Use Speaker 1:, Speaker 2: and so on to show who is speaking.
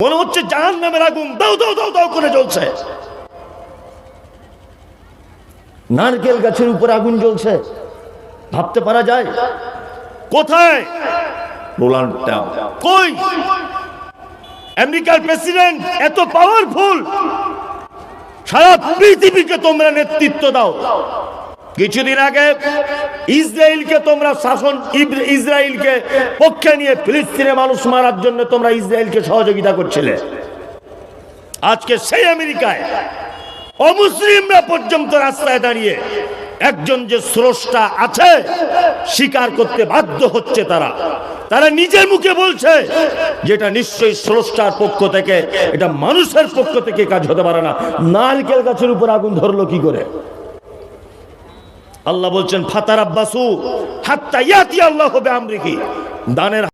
Speaker 1: মনে হচ্ছে জাহান্নামের আগুন দাও দাও দাও দাও করে জ্বলছে। নারকেল গাছের উপর আগুন জ্বলছে, ভাবতে পারা যায়? কোথায় ডোনাল্ড ট্রাম্প? কই আমেরিকার প্রেসিডেন্ট? এত পাওয়ারফুল, সারা পৃথিবীকে তোমরা নেতৃত্ব দাও। কিছুদিন আগে ইসরায়েলকে তোমরা শাসন, ইসরায়েলকে পক্ষে নিয়ে ফিলিস্তিনে মানুষ মারার জন্য তোমরা ইসরায়েলকে সহযোগিতা করছিলে। আজকে সেই আমেরিকায় অমুসলিমরা পর্যন্ত রাস্তায় দাঁড়িয়ে একজন যে স্রষ্টা আছে স্বীকার করতে বাধ্য হচ্ছে। তারা নিজের মুখে বলছে যেটা নিশ্চয়ই স্রষ্টার পক্ষ থেকে, এটা মানুষের পক্ষ থেকে কাজ হতে পারে না। নারকেল গাছের উপর আগুন ধরলো কি করে? আল্লাহ বলছেন ফাতারাব্বাসু হাত্তা ইয়াতি আল্লাহু বিআমরিহি। দানের